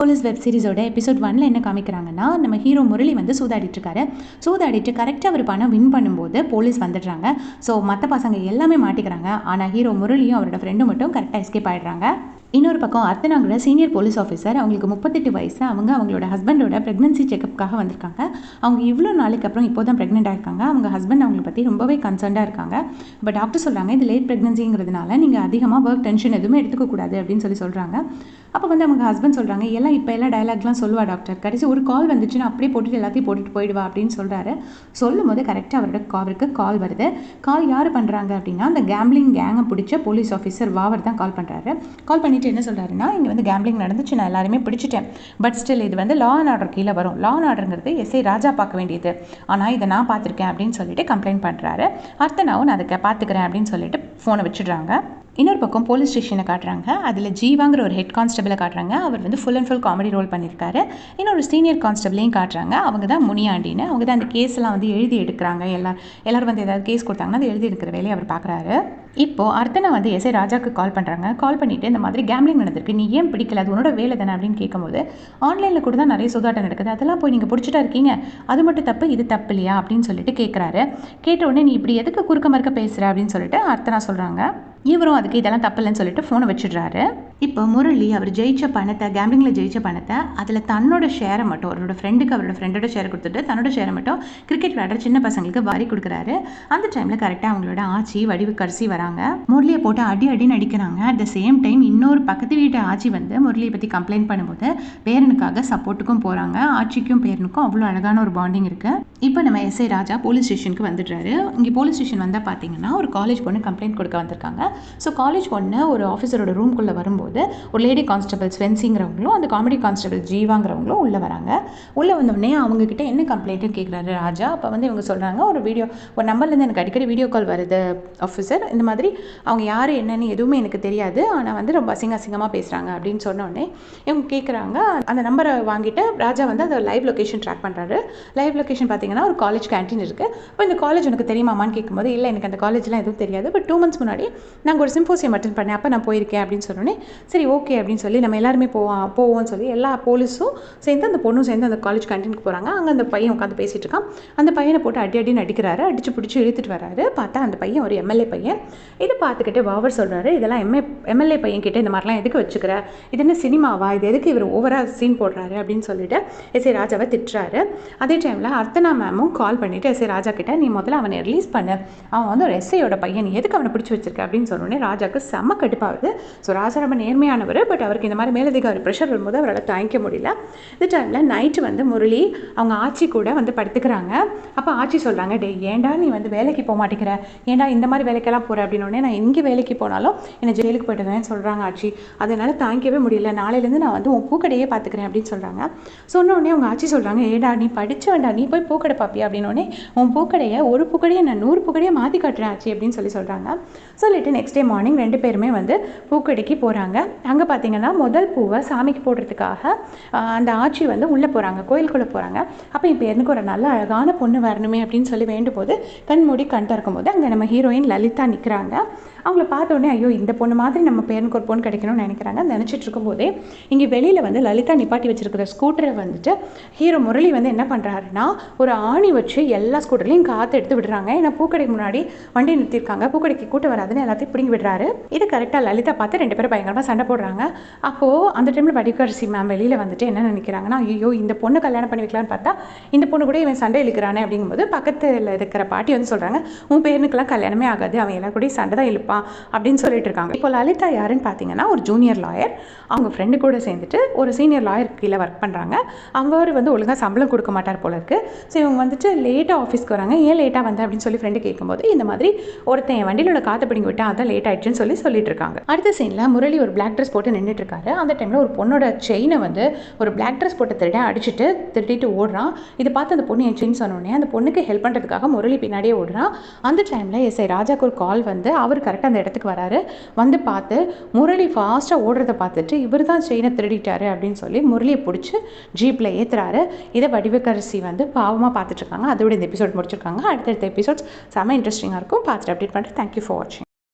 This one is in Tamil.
போலீஸ் வெப் சீரிஸோட எபிசோட் 1ல் என்ன காமிக்கிறாங்கன்னா, நம்ம ஹீரோ முரளி வந்து சூதாடிட்டு கரெக்டாக அவர் பணம் வின் பண்ணும்போது போலீஸ் வந்துடுறாங்க. ஸோ மற்ற பசங்க எல்லாமே மாட்டிக்கிறாங்க. ஆனால் ஹீரோ முரளியும் அவரோட ஃப்ரெண்டும் மட்டும் கரெக்டாக எஸ்கேப் ஆகிடுறாங்க. இன்னொரு பக்கம் அர்த்தனாங்கிற சீனியர் போலீஸ் ஆஃபீஸர், அவங்களுக்கு 38 வயசு. அவங்களோட ஹஸ்பண்டோட ப்ரெக்னன்சி செக்கப்புக்காக வந்திருக்காங்க. அவங்க இவ்வளோ நாளைக்கு அப்புறம் இப்போ தான் ப்ரெக்னென்ட் ஆகிருக்காங்க. அவங்க ஹஸ்பண்ட் அவங்களை பற்றி ரொம்பவே கன்சர்ன்டாக இருக்காங்க. பட் டாக்டர் சொல்கிறாங்க, இது லேட் ப்ரெக்னன்சிங்கிறதுனால நீங்கள் அதிகமாக ஒர்க் டென்ஷன் எதுவுமே எடுத்துக்கக்கூடாது அப்படின்னு சொல்கிறாங்க. அப்போ வந்து அவங்க ஹஸ்பண்ட் சொல்கிறாங்க, இப்போ எல்லாம் டயலாக்லாம் சொல்லுவா டாக்டர், கடைசி ஒரு கால் வந்துச்சுன்னா அப்படியே போட்டுட்டு எல்லாத்தையும் போட்டுட்டு போயிடுவா அப்படின்னு சொல்கிறாரு. சொல்லும் போது கரெக்டாக அவருக்கு கால் வருது. கால் யார் பண்ணுறாங்க அப்படின்னா, அந்த கேம்பிளிங் கேங்கை பிடிச்ச போலீஸ் ஆஃபீஸர் வாவர் தான் கால் பண்ணுறாரு. கால் பண்ணிட்டு என்ன சொல்கிறாருன்னா, இங்கே வந்து கேம்பிளிங் நடந்துச்சு, நான் எல்லாருமே பிடிச்சிட்டேன். பட் ஸ்டில் இது வந்து லா அண்ட் ஆர்டர் கீழே வரும். லா அண்ட் ஆர்டருங்கிறது எஸ்ஐ ராஜா பார்க்க வேண்டியது, ஆனால் இதை நான் பார்த்துருக்கேன் அப்படின்னு சொல்லிட்டு கம்ப்ளைண்ட் பண்ணுறாரு. அர்த்தனாவும் நான் அதுக்கு பார்த்துக்கிறேன் அப்படின்னு சொல்லிட்டு ஃபோனை வச்சுடுறாங்க. இன்னொரு பக்கம் போலீஸ் ஸ்டேஷனை காட்டுறாங்க. அதில் ஜீவாங்கிற ஒரு ஹெட் கான்ஸ்டபிளை காட்டுறாங்க. அவர் வந்து full and full comedy role பண்ணியிருக்காரு. இன்னொரு சீனியர் கான்ஸ்டபிளையும் காட்டுறாங்க. அவங்க தான் முனியாண்டின்னு. அவங்க தான் அந்த கேஸ்லாம் வந்து எழுதி எடுக்கிறாங்க. எல்லாரும் வந்து ஏதாவது கேஸ் கொடுத்தாங்கன்னா அது எழுதி எடுக்கிற வேலையை அவர் பார்க்குறாரு. இப்போது அர்த்தனா வந்து எஸ்ஐ ராஜாவுக்கு கால் பண்ணுறாங்க. கால் பண்ணிவிட்டு இந்த மாதிரி கேம்பிளிங் நடந்திருக்கு, நீ ஏன் பிடிக்கல, அது உன்னோட வேலை தானே அப்படின்னு கேட்கும்போது, ஆன்லைனில் கூட தான் நிறைய சூதாட்டம் நடக்குது, அதெல்லாம் போய் நீங்கள் பிடிச்சிட்டா இருக்கீங்க, அது மட்டும் தப்பு, இது தப்பு இல்லையா அப்படின்னு சொல்லிட்டு கேட்குறாரு. கேட்ட உடனே நீ இப்படி எதுக்கு குறுக்க மறுக்க பேசுகிற அப்படின்னு சொல்லிட்டு அர்த்தனா சொல்கிறாங்க. இவரும் அதுக்கு இதெல்லாம் தப்பு இல்லைன்னு சொல்லிட்டு ஃபோனை வச்சுடுறாரு. இப்போ முரளி அவர் ஜெயிச்ச பணத்தை, கேம்பிளிங்கில் ஜெயிச்ச பணத்தை, அதில் தன்னோட ஷேரை மட்டும் அவரோட ஃப்ரெண்டோட ஷேரை கொடுத்துட்டு தன்னோட ஷேரை மட்டும் கிரிக்கெட் விளையாடுற சின்ன பசங்களுக்கு வாரி கொடுக்குறாரு. அந்த டைமில் கரெக்டாக அவங்களோட ஆச்சி வடிவுக்கரசி வராங்க. முரளியை போட்டு அடின்னு அடிக்கிறாங்க. அட் த சேம் டைம் இன்னொரு பக்கத்து வீட்டு ஆச்சி வந்து முரளியை பற்றி கம்ப்ளைண்ட் பண்ணும்போது பேரனுக்காக சப்போர்ட்டுக்கும் போகிறாங்க. ஆச்சிக்கும் பேரனுக்கும் அவ்வளோ அழகான ஒரு பாண்டிங் இருக்குது. இப்போ நம்ம எஸ்ஐ ராஜா போலீஸ் ஸ்டேஷனுக்கு வந்துடுறாரு. இங்கே போலீஸ் ஸ்டேஷன் வந்தால் பார்த்தீங்கன்னா, ஒரு காலேஜ் பொண்ணு கம்ப்ளைண்ட் கொடுக்க வந்திருக்காங்க. ஸோ காலேஜ் பொண்ணு ஒரு ஆஃபீஸரோட ரூம்குள்ளே வரும்போது ஒரு லேடி கான்ஸ்டபிள் ஸ்வென்சிங்கிறவங்களும் அந்த காமெடி கான்ஸ்டபிள் ஜீவாங்கிறவங்களும் உள்ளே வராங்க. உள்ளே வந்தோடனே அவங்கக்கிட்ட என்ன கம்ப்ளைண்ட்டுன்னு கேட்குறாரு ராஜா. அப்போ வந்து இவங்க சொல்கிறாங்க, ஒரு நம்பர்லேருந்து எனக்கு அடிக்கடி வீடியோ கால் வருது ஆஃபீஸர், இந்த மாதிரி அவங்க யார் என்னன்னு எதுவுமே எனக்கு தெரியாது, ஆனால் வந்து ரொம்ப அசிங்கமாக பேசுகிறாங்க அப்படின்னு சொன்னோடனே இவங்க கேட்குறாங்க. அந்த நம்பரை வாங்கிட்டு ராஜா வந்து அதை லைவ் லொக்கேஷன் ட்ராக் பண்ணுறாரு. லைவ் லொக்கேஷன் பார்த்தீங்கன்னா ஒரு காலேஜ் கேன்டீன் இருக்குது. இப்போ இந்த காலேஜ் உனக்கு தெரியுமாமான்னு கேட்கும்போது, இல்லை எனக்கு அந்த காலேஜ்லாம் எதுவும் தெரியாது, பட் 2 months முன்னாடி நாங்கள் ஒரு சிம்போசியம் அட்டென்ட் பண்ணேன், அப்போ நான் போயிருக்கேன் அப்படின்னு சொன்னோன்னே, சரி ஓகே அப்படின்னு சொல்லி நம்ம எல்லாருமே போவோம்னு சொல்லி எல்லா போலீஸும் சேர்ந்து அந்த பொண்ணும் சேர்ந்து அந்த காலேஜ் கேன்டீனுக்கு போகிறாங்க. அங்கே அந்த பையன் உட்காந்து பேசிகிட்டு இருக்கான். அந்த பையனை போட்டு அடின்னு அடிக்கிறாரு. அடிச்சு பிடிச்சி இழுத்துட்டு வராரு. பார்த்தா அந்த பையன் ஒரு எம்எல்ஏ பையன். இதை பார்த்துக்கிட்டு வாவர் சொல்கிறாரு, இதெல்லாம் எம்எல்ஏ பையன் கிட்ட இந்த மாதிரிலாம் எதுக்கு வச்சுக்கிற, இது என்ன சினிமாவா, இது எதுக்கு இவர் ஓவராக சீன் போடுறாரு அப்படின்னு சொல்லிட்டு எஸ்ஐ ராஜாவை திட்டுறாரு. அதே டைமில் அர்த்தனா மேமும் கால் பண்ணிவிட்டு எஸ்ஐ ராஜா கிட்ட, நீ முதல்ல அவனை ரிலீஸ் பண்ணு, அவன் வந்து ஒரு எஸ்ஐயோட பையன், நீ எதுக்கு அவனை பிடிச்சி வச்சிருக்க அப்படின்னு சொன்னோடனே ராஜாவுக்கு செம்ம கடுப்பாகுது. ஸோ ராஜா ரொம்ப நேர்மையானவர், பட் அவருக்கு இந்த மாதிரி மேலதிகாரி ப்ரெஷர் வரும்போது அவரால் தாங்கிக்க முடியல. இந்த டைமில் நைட்டு வந்து முரளி அவங்க ஆச்சி கூட வந்து படுத்துக்கிறாங்க. அப்போ ஆச்சி சொல்கிறாங்க, ஏன்டா நீ வந்து வேலைக்கு போக மாட்டேங்கிற, ஏன்டா இந்த மாதிரி வேலைக்கெல்லாம் போகிற அப்படின்னோடனே, நான் எங்கே வேலைக்கு போனாலும் என்னை ஜெயிலுக்கு போய்ட்டுவேன்னு சொல்கிறாங்க ஆச்சி. அதனால் தாங்கிக்கவே முடியல, நாளையிலேருந்து நான் வந்து உன் பூக்கடையே பார்த்துக்கிறேன் அப்படின்னு சொல்கிறாங்க. சொன்னோடனே அவங்க ஆச்சி சொல்கிறாங்க, ஏடா நீ படிச்ச வேண்டாம், நீ போய் பூக்கடை பார்ப்பியா அப்படின்னோடனே, உன் பூக்கடையை ஒரு பூக்கடையை நான் 100 பூக்கடையை மாற்றி காட்டுறேன் ஆச்சி அப்படின்னு சொல்கிறாங்க. சொல்லிட்டு நெக்ஸ்ட் டே மார்னிங் 2 பேருமே வந்து பூக்கடைக்கு போகிறாங்க. அங்கே பார்த்தீங்கன்னா முதல் பூவை சாமிக்கு போடுறதுக்காக அந்த ஆட்சி வந்து உள்ளே போகிறாங்க, கோயிலுக்குள்ளே போகிறாங்க. அப்போ இப்போ எனக்கு ஒரு நல்ல அழகான பொண்ணு வரணுமே அப்படின்னு சொல்லி வேண்டும் போது கண் மூடி கண் திறக்கும் போது அங்கே நம்ம ஹீரோயின் லலிதா நிற்கிறாங்க. அவங்கள பார்த்தோன்னே, ஐயோ இந்த பொண்ணு மாதிரி நம்ம பேருக்கு ஒரு பொண்ணு கிடைக்கணும்னு நினைக்கிறாங்க. நினச்சிட்டு இருக்கும்போதே இங்கே வெளியில் வந்து லலிதா நிப்பாட்டி வச்சிருக்கிற ஸ்கூட்டரை வந்துட்டு ஹீரோ முரளி வந்து என்ன பண்ணுறாருன்னா, ஒரு ஆணி வச்சு எல்லா ஸ்கூட்டர்லையும் காற்று எடுத்து விடுறாங்க. ஏன்னா பூக்கடைக்கு முன்னாடி வண்டி நிறுத்திருக்காங்க, பூக்கடைக்கு கூட்டம் வராதுன்னு எல்லாத்தையும் பிடிங்கி விடுறாரு. இது கரெக்டாக லலிதா பார்த்து 2 பேரும் பயங்கரமாக சண்டை போடுறாங்க. அப்போது அந்த டைமில் வடிவக்கரசி மேம் வெளியில் வந்துட்டு என்ன நினைக்கிறாங்கன்னா, ஐயோ இந்த பொண்ணு கல்யாணம் பண்ணி வைக்கலான்னு பார்த்தா இந்த பொண்ணு கூட இவன் சண்டை இழுக்கிறானே அப்படிங்கும்போது பக்கத்தில் இருக்கிற பாட்டி வந்து சொல்கிறாங்க, உன் பேருனுக்கெல்லாம் கல்யாணமே ஆகாது, அவன் எல்லா கூட சண்டை தான் இழுப்பான் அப்படின்னு சொல்லிட்டு இருக்காங்க. இப்போ லலிதா யாருன்னு பார்த்தீங்கன்னா ஒரு ஜூனியர் லாயர். அவங்க ஃப்ரெண்டு கூட சேர்ந்துட்டு ஒரு சீனியர் லாயர் கீழே ஒர்க் பண்ணுறாங்க. அவர் வந்து ஒழுங்காக சம்பளம் கொடுக்க மாட்டார் போல இருக்குது. ஸோ இவங்க வந்துட்டு லேட்டாக ஆஃபீஸ்க்கு வராங்க. ஏன் லேட்டாக வந்தேன் அப்படின்னு சொல்லி ஃப்ரெண்டு கேட்கும்போது, இந்த மாதிரி ஒருத்தன் என் வண்டியிலோட காற்று பிடிங்கி விட்டால் அதான் லேட் ஆயிடுச்சுன்னு சொல்லிட்டு இருக்காங்க. அடுத்த சீனில் முரளி ஒரு பிளாக் ட்ரெஸ் போட்டு நின்றுட்டு இருக்காரு. அந்த டைமில் ஒரு பொண்ணோட செயினை வந்து ஒரு பிளாக் ட்ரெஸ் போட்டு திருடிட்டு ஓடுறான். இதை பார்த்து அந்த பொண்ணு என் செயின் சொன்னோடனே அந்த பொண்ணுக்கு ஹெல்ப் பண்ணுறதுக்காக முரளி பின்னாடியே ஓடுறான். அந்த டைமில் எஸ்ஐ ராஜாக்கு ஒரு கால் வந்து அவர் கரெக்டாக அந்த இடத்துக்கு வராரு. வந்து பார்த்து முரளி ஃபாஸ்ட்டாக ஓடுறதை பார்த்துட்டு இவர் தான் செயினை திருடிட்டாரு அப்படின்னு சொல்லி முரளியை பிடிச்சி ஜீப்பில் ஏற்றுறாரு. இதை வடிவக்கரசி வந்து பாவமாக பார்த்துட்ருக்காங்க. அதோட இந்த எபிசோட் முடிச்சிருக்காங்க. அடுத்தடுத்த எபிசோட்ஸ் செம்ம இன்ட்ரெஸ்டிங்காக இருக்கும். பார்த்துட்டு அப்டேட் பண்ணுறேன். தேங்க்யூ ஃபார் வாட்சிங்.